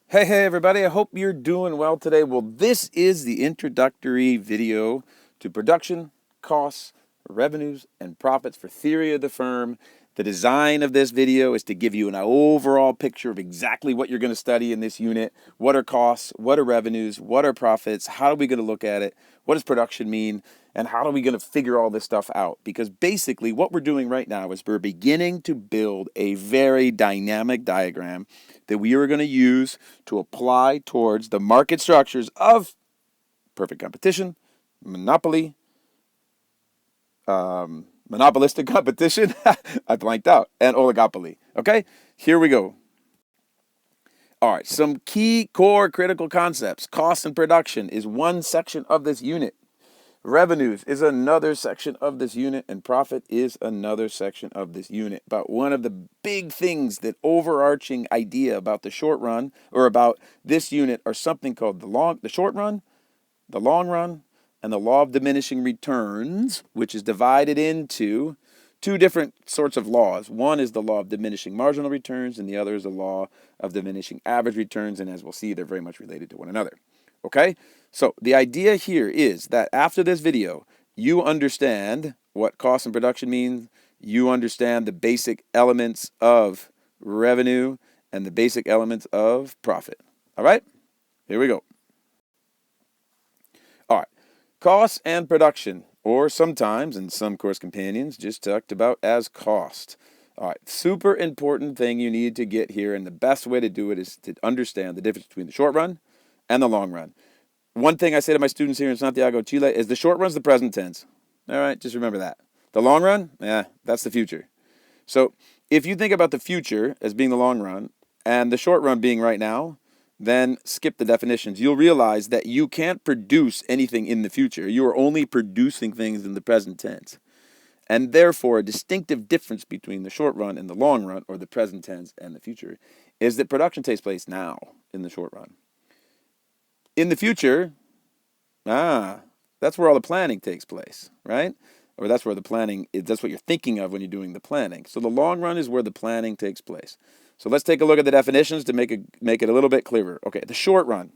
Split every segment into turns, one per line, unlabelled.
Hey everybody, I hope you're doing well today. Well, this is the introductory video to production, costs, revenues, and profits for theory of the firm. The design of this video is to give you an overall picture of exactly what you're going to study in this unit. What are costs? What are revenues? What are profits? How are we going to look at it? What does production mean? And how are we going to figure all this stuff out? Because basically what we're doing right now is we're beginning to build a very dynamic diagram that we are going to use to apply towards the market structures of perfect competition, monopoly, monopolistic competition, I blanked out, and oligopoly. Okay, here we go. All right, some key core critical concepts. Cost and production is one section of this unit. Revenues is another section of this unit, and profit is another section of this unit. But one of the big things, that overarching idea about the short run or about this unit, are something called the short run, the long run, and the law of diminishing returns, which is divided into two different sorts of laws. One is the law of diminishing marginal returns, and the other is the law of diminishing average returns. And as we'll see, they're very much related to one another. Okay? So the idea here is that after this video, you understand what cost and production means. You understand the basic elements of revenue and the basic elements of profit. All right? Here we go. All right. Cost and production, or sometimes in some course companions, just talked about as cost. All right. Super important thing you need to get here, and the best way to do it is to understand the difference between the short run and the long run. One thing I say to my students here in Santiago, Chile, is the short run's the present tense. All right, just remember that. The long run, that's the future. So if you think about the future as being the long run and the short run being right now, then skip the definitions. You'll realize that you can't produce anything in the future. You are only producing things in the present tense. And therefore, a distinctive difference between the short run and the long run, or the present tense and the future, is that production takes place now in the short run. In the future, that's where all the planning takes place, right? Or that's where the planning is, that's what you're thinking of when you're doing the planning. So the long run is where the planning takes place. So let's take a look at the definitions to make it a little bit clearer. Okay, the short run.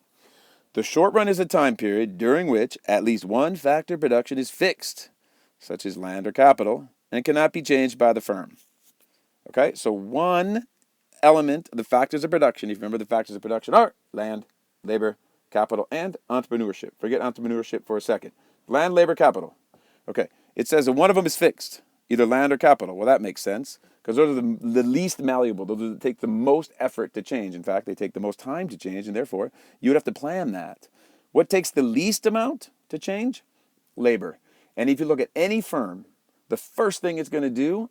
The short run is a time period during which at least one factor of production is fixed, such as land or capital, and cannot be changed by the firm. Okay, so one element of the factors of production, if you remember, the factors of production are land, labor, capital, and entrepreneurship. Forget entrepreneurship for a second. Land, labor, capital. Okay, it says that one of them is fixed, either land or capital. Well, that makes sense, because those are the least malleable. Those are that take the most effort to change. In fact, they take the most time to change, and therefore, you would have to plan that. What takes the least amount to change? Labor. And if you look at any firm, the first thing it's going to do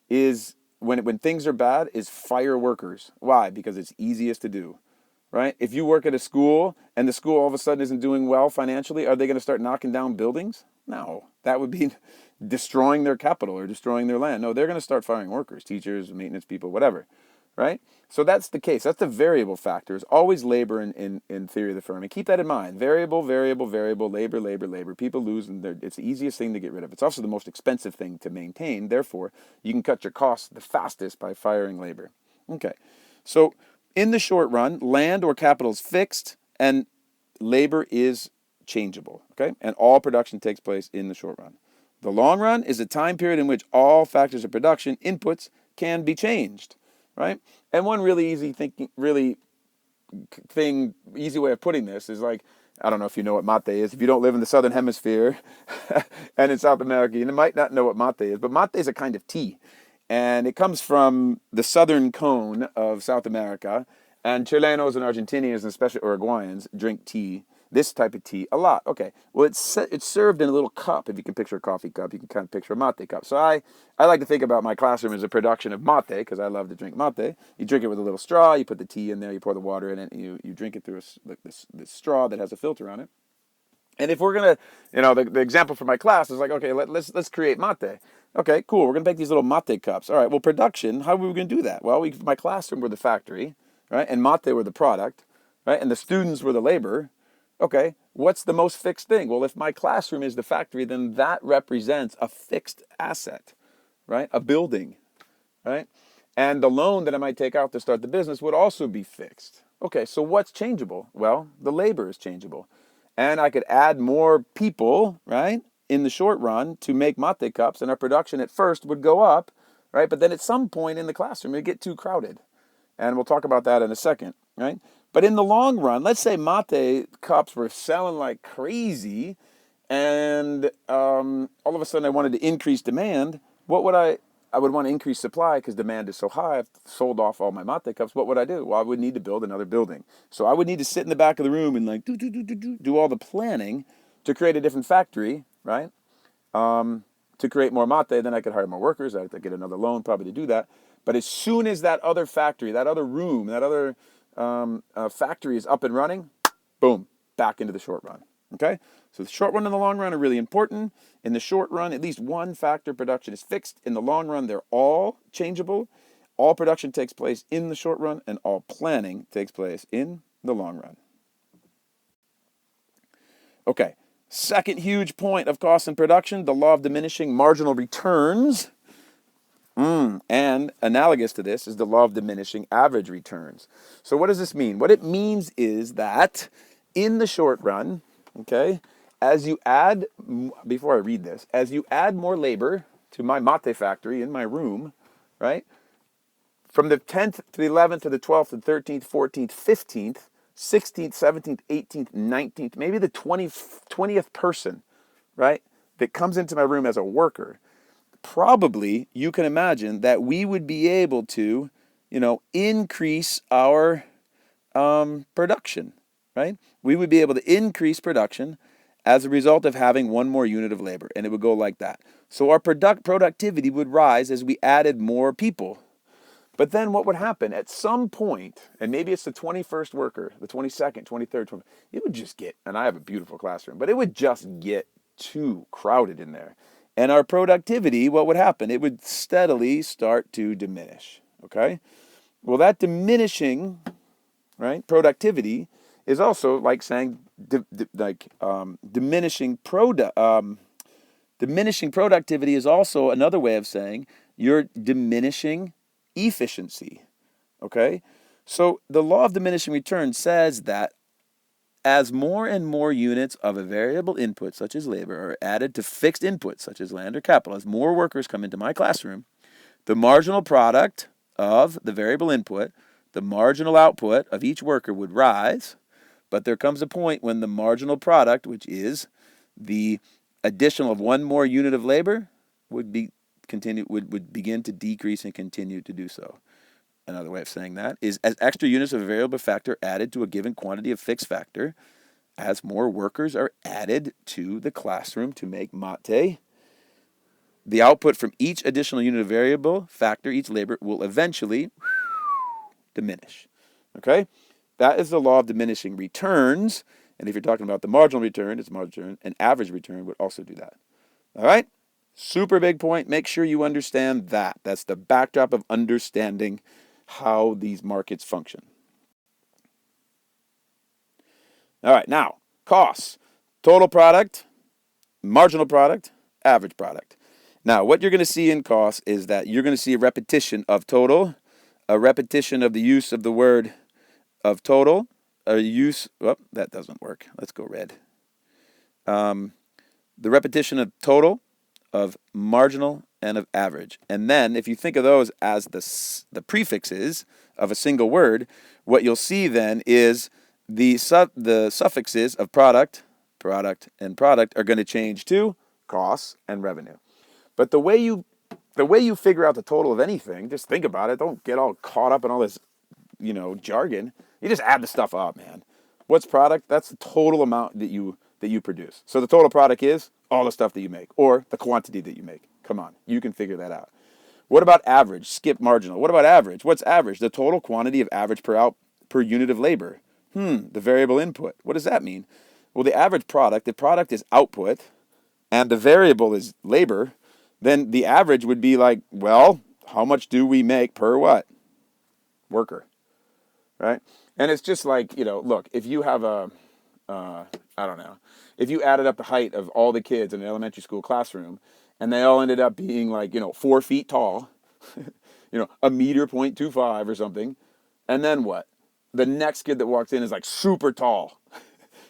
is, when things are bad, is fire workers. Why? Because it's easiest to do. Right? If you work at a school and the school all of a sudden isn't doing well financially, are they going to start knocking down buildings? No, that would be destroying their capital or destroying their land. No, they're going to start firing workers, teachers, maintenance people, whatever. Right? So that's the case. That's the variable factor. Is always labor in theory of the firm. And keep that in mind. Variable, variable, variable, labor, labor, labor. People lose, and it's the easiest thing to get rid of. It's also the most expensive thing to maintain. Therefore, you can cut your costs the fastest by firing labor. Okay. So in the short run, land or capital is fixed and labor is changeable, okay? And all production takes place in the short run. The long run is a time period in which all factors of production inputs can be changed, right? And one really easy way of putting this is like, I don't know if you know what mate is. If you don't live in the southern hemisphere and in South America, you might not know what mate is, but mate is a kind of tea. And it comes from the southern cone of South America. And Chilenos and Argentinians, and especially Uruguayans, drink tea, this type of tea, a lot. Okay, well, it's served in a little cup. If you can picture a coffee cup, you can kind of picture a mate cup. So I like to think about my classroom as a production of mate, because I love to drink mate. You drink it with a little straw, you put the tea in there, you pour the water in it, and you drink it through this straw that has a filter on it. And if we're going to, the example for my class is like, okay, let's create mate. Okay, cool. We're going to make these little mate cups. All right, well, production, how are we going to do that? Well, my classroom were the factory, right? And mate were the product, right? And the students were the labor. Okay, what's the most fixed thing? Well, if my classroom is the factory, then that represents a fixed asset, right? A building, right? And the loan that I might take out to start the business would also be fixed, Okay, so what's changeable? Well, the labor is changeable. And I could add more people, right, in the short run to make mate cups, and our production at first would go up, right? But then at some point in the classroom, it'd get too crowded. And we'll talk about that in a second, right? But in the long run, let's say mate cups were selling like crazy, and all of a sudden I wanted to increase demand. What would I would want to increase supply because demand is so high. I've sold off all my mate cups. What would I do? Well, I would need to build another building. So I would need to sit in the back of the room and like do all the planning to create a different factory, right? To create more mate, then I could hire more workers. I could get another loan probably to do that. But as soon as that other factory, that other room, that other factory is up and running, boom, back into the short run. Okay? So the short run and the long run are really important. In the short run, at least one factor production is fixed. In the long run, they're all changeable. All production takes place in the short run, and all planning takes place in the long run. Okay, second huge point of cost and production, the law of diminishing marginal returns. And analogous to this is the law of diminishing average returns. So what does this mean? What it means is that in the short run, okay, as you add, before I read this, as you add more labor to my mate factory in my room, right, from the 10th to the 11th to the 12th and 13th, 14th, 15th, 16th, 17th, 18th, 19th, maybe the 20th person, right, that comes into my room as a worker, probably you can imagine that we would be able to, increase our production, right? We would be able to increase production as a result of having one more unit of labor, and it would go like that. So our productivity would rise as we added more people. But then what would happen at some point, and maybe it's the 21st worker, the 22nd, 23rd, 24th, it would just get, and I have a beautiful classroom, but it would just get too crowded in there. And our productivity, what would happen? It would steadily start to diminish, okay? Well, that diminishing, right, productivity is also like saying diminishing productivity is also another way of saying you're diminishing efficiency, okay? So the law of diminishing returns says that as more and more units of a variable input, such as labor, are added to fixed inputs, such as land or capital, as more workers come into my classroom, the marginal product of the variable input, the marginal output of each worker would rise, but there comes a point when the marginal product, which is the addition of one more unit of labor, would begin to decrease and continue to do so. Another way of saying that is as extra units of a variable factor added to a given quantity of fixed factor, as more workers are added to the classroom to make mate, the output from each additional unit of variable factor, each labor, will eventually diminish. Okay? That is the law of diminishing returns. And if you're talking about the marginal return, it's marginal return. An average return would also do that. All right? Super big point. Make sure you understand that. That's the backdrop of understanding how these markets function. All right, now, costs. Total product, marginal product, average product. Now, what you're going to see in costs is that you're going to see a repetition of total, a repetition of the use of the word of total, that doesn't work. Let's go red. The repetition of total, of marginal, and of average. And then if you think of those as the prefixes of a single word, what you'll see then is the suffixes of product, and product are going to change to costs and revenue. But the way you figure out the total of anything, just think about it. Don't get all caught up in all this, jargon. You just add the stuff up, man. What's product? That's the total amount that you produce. So the total product is all the stuff that you make, or the quantity that you make. Come on, you can figure that out. What about average? Skip marginal. What about average? What's average? The total quantity of average per unit of labor. The variable input. What does that mean? Well, the product is output, and the variable is labor. Then the average would be like, well, how much do we make per what? Worker, right? And it's just like, look, if you have if you added up the height of all the kids in an elementary school classroom, and they all ended up being like, 4 feet tall, 1.25 meters or something, and then what? the next kid that walks in is like super tall.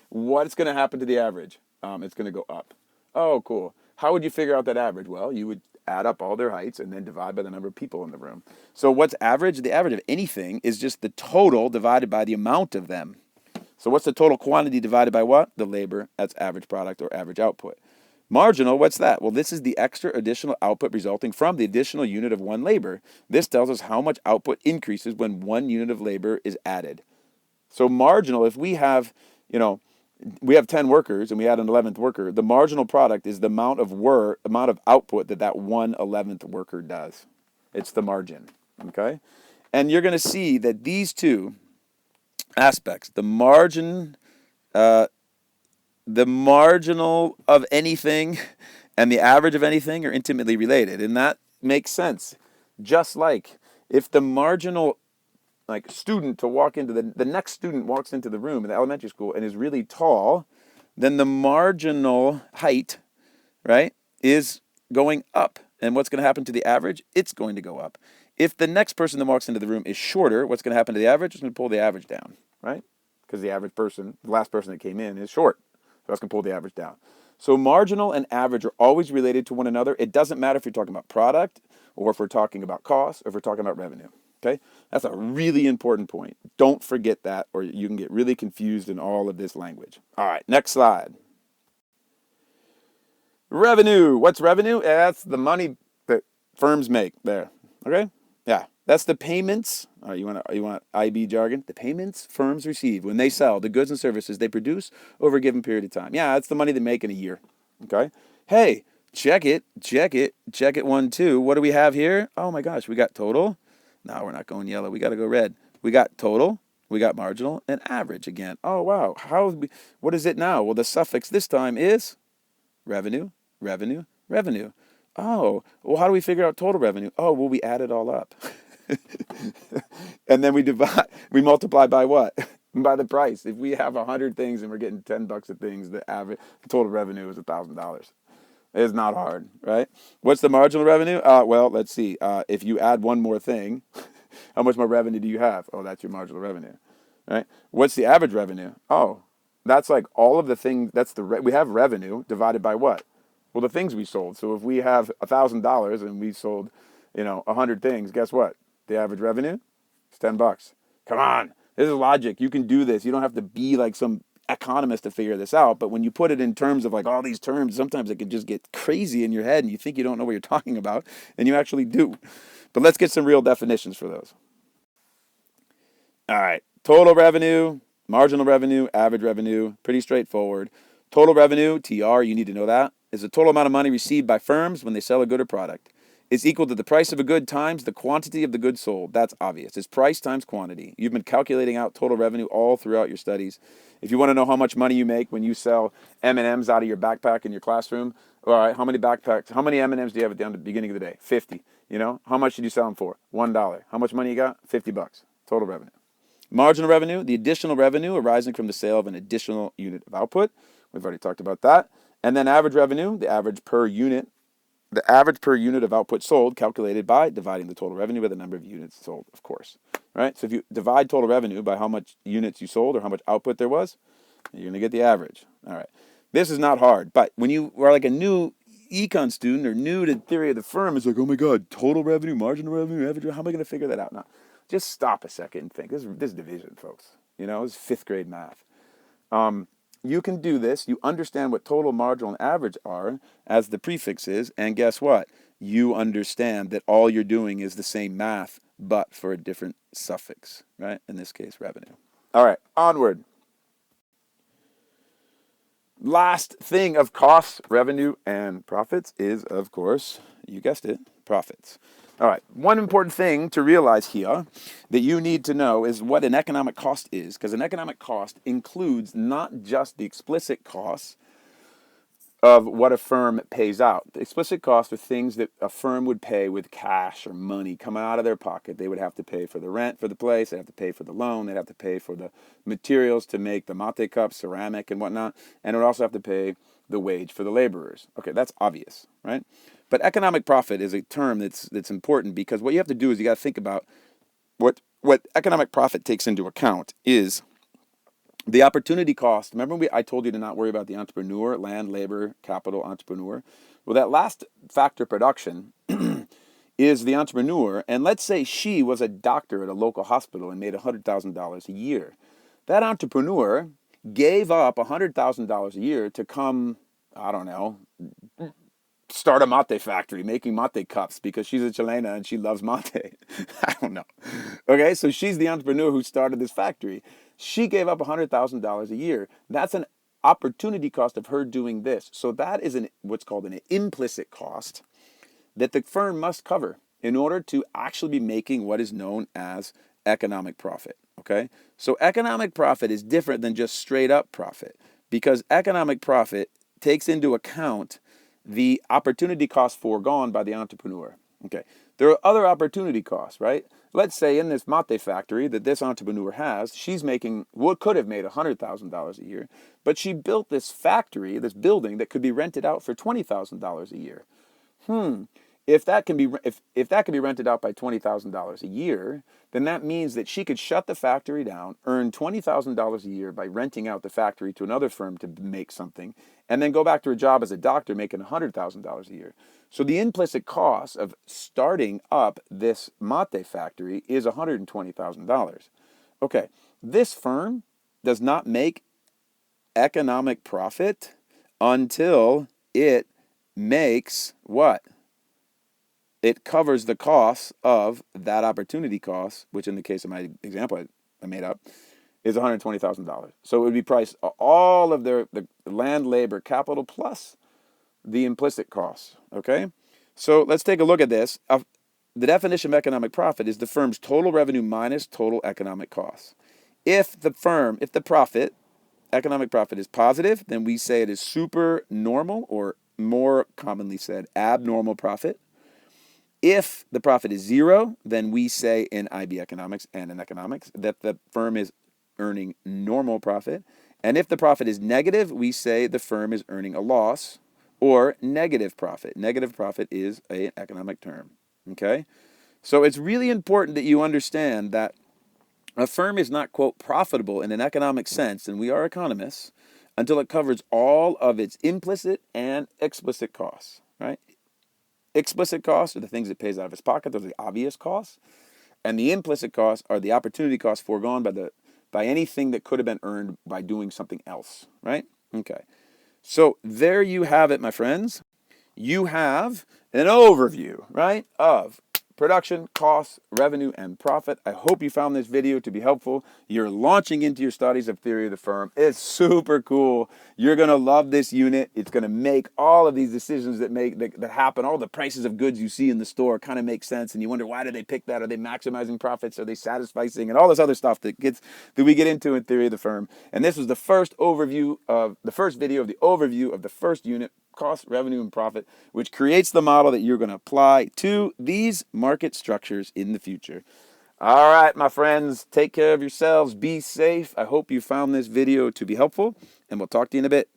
What's going to happen to the average? It's going to go up. Oh, cool. How would you figure out that average? Well, you would add up all their heights and then divide by the number of people in the room. So what's average? The average of anything is just the total divided by the amount of them. So what's the total quantity divided by what? The labor. That's average product or average output. Marginal, what's that? Well, this is the extra additional output resulting from the additional unit of one labor. This tells us how much output increases when one unit of labor is added. So marginal, if we have, we have 10 workers and we add an 11th worker, the marginal product is the amount of output that 1/11th worker does. It's the margin, okay? And you're going to see that these two aspects, the marginal of anything and the average of anything are intimately related. And that makes sense. Just like if the marginal student to walk into the next student walks into the room in the elementary school and is really tall, then the marginal height, right, is going up. And what's going to happen to the average? It's going to go up. If the next person that walks into the room is shorter, what's going to happen to the average? It's going to pull the average down, right? Because the average person, the last person that came in, is short. So that's going to pull the average down. So marginal and average are always related to one another. It doesn't matter if you're talking about product or if we're talking about cost or if we're talking about revenue. Okay? That's a really important point. Don't forget that or you can get really confused in all of this language. All right, next slide. Revenue. What's revenue? That's the money that firms make there. Okay? Yeah. That's the payments. All right, you want IB jargon? The payments firms receive when they sell the goods and services they produce over a given period of time. Yeah, that's the money they make in a year. Okay? Hey, check it. 1, 2. What do we have here? Oh my gosh, we got total. No, we're not going yellow. We got to go red. We got total, we got marginal, and average again. Oh, wow. What is it now? Well, the suffix this time is revenue. Oh, well, how do we figure out total revenue? Oh, well, we add it all up. And then we multiply by what? By the price. If we have 100 things and we're getting $10 of things, the total revenue is $1,000. It's not hard, right? What's the marginal revenue? Well, let's see. If you add one more thing, how much more revenue do you have? Oh, that's your marginal revenue, right? What's the average revenue? Oh, that's like all of the things. We have revenue divided by what? Well, the things we sold. So if we have $1,000 and we sold, 100 things, guess what? The average revenue is $10. Come on, this is logic. You can do this. You don't have to be like some economist to figure this out, but when you put it in terms of like all these terms, sometimes it can just get crazy in your head and you think you don't know what you're talking about, and you actually do. But let's get some real definitions for those. All right, total revenue, marginal revenue, average revenue, pretty straightforward. Total revenue, TR, you need to know that, is the total amount of money received by firms when they sell a good or product. It's equal to the price of a good times the quantity of the good sold. That's obvious. It's price times quantity. You've been calculating out total revenue all throughout your studies. If you want to know how much money you make when you sell M&Ms out of your backpack in your classroom, all right, how many M&Ms do you have at the beginning of the day? 50. How much did you sell them for? $1. How much money you got? $50. Total revenue. Marginal revenue, the additional revenue arising from the sale of an additional unit of output. We've already talked about that. And then average revenue, the average per unit of output sold, calculated by dividing the total revenue by the number of units sold, of course. Right? So if you divide total revenue by how much units you sold or how much output there was, you're going to get the average. All right. This is not hard, but when you are like a new econ student or new to theory of the firm, it's like, oh my God, total revenue, marginal revenue, average revenue, how am I going to figure that out now? Just stop a second and think. This is division, folks. This is 5th grade math. You can do this. You understand what total, marginal, and average are as the prefixes, and guess what? You understand that all you're doing is the same math, but for a different suffix, right? In this case, revenue. All right, onward. Last thing of costs, revenue, and profits is, of course, you guessed it, profits. All right, one important thing to realize here that you need to know is what an economic cost is, because an economic cost includes not just the explicit costs of what a firm pays out. The explicit costs are things that a firm would pay with cash or money coming out of their pocket. They would have to pay for the rent for the place, they'd have to pay for the loan, they'd have to pay for the materials to make the mate cups, ceramic and whatnot, and it would also have to pay the wage for the laborers. Okay, that's obvious, right? But economic profit is a term that's important because what you have to do is you got to think about what economic profit takes into account is the opportunity cost. Remember, I told you to not worry about the entrepreneur, land, labor, capital, entrepreneur. Well, that last factor, production, is the entrepreneur. And let's say she was a doctor at a local hospital and made $100,000 a year. That entrepreneur gave up $100,000 a year to come, I don't know, start a mate factory making mate cups because she's a Chilena and she loves mate. I don't know. Okay, so she's the entrepreneur who started this factory. She gave up $100,000 a year. That's an opportunity cost of her doing this. So that is what's called an implicit cost that the firm must cover in order to actually be making what is known as economic profit. Okay, so economic profit is different than just straight up profit because economic profit takes into account the opportunity cost foregone by the entrepreneur. Okay, there are other opportunity costs, right? Let's say in this mate factory that this entrepreneur has, she's making what could have made $100,000 a year, but she built this factory, this building that could be rented out for $20,000 a year. If that can be rented out by $20,000 a year, then that means that she could shut the factory down, earn $20,000 a year by renting out the factory to another firm to make something, and then go back to her job as a doctor making $100,000 a year. So the implicit cost of starting up this mate factory is $120,000. Okay, this firm does not make economic profit until it makes what? It covers the costs of that opportunity cost, which in the case of my example I made up, is $120,000. So it would be priced all of the land, labor, capital plus the implicit costs. Okay, so let's take a look at this. The definition of economic profit is the firm's total revenue minus total economic costs. If the profit, economic profit is positive, then we say it is super normal, or more commonly said, abnormal profit. If the profit is zero, then we say in IB economics and in economics that the firm is earning normal profit. And if the profit is negative, we say the firm is earning a loss or negative profit. Negative profit is an economic term. Okay? So it's really important that you understand that a firm is not, quote, profitable in an economic sense, and we are economists, until it covers all of its implicit and explicit costs, right? Explicit costs are the things it pays out of its pocket. Those are the obvious costs. And the implicit costs are the opportunity costs foregone by anything that could have been earned by doing something else, right? Okay. So there you have it, my friends. You have an overview, right, of production, costs, revenue, and profit. I hope you found this video to be helpful. You're launching into your studies of theory of the firm. It's super cool. You're going to love this unit. It's going to make all of these decisions that happen. All the prices of goods you see in the store kind of make sense, and you wonder, why did they pick that? Are they maximizing profits? Are they satisficing? And all this other stuff that we get into in theory of the firm. And this was the first video of the overview of the first unit, cost, revenue, and profit, which creates the model that you're going to apply to these market structures in the future. All right, my friends, take care of yourselves. Be safe. I hope you found this video to be helpful, and we'll talk to you in a bit.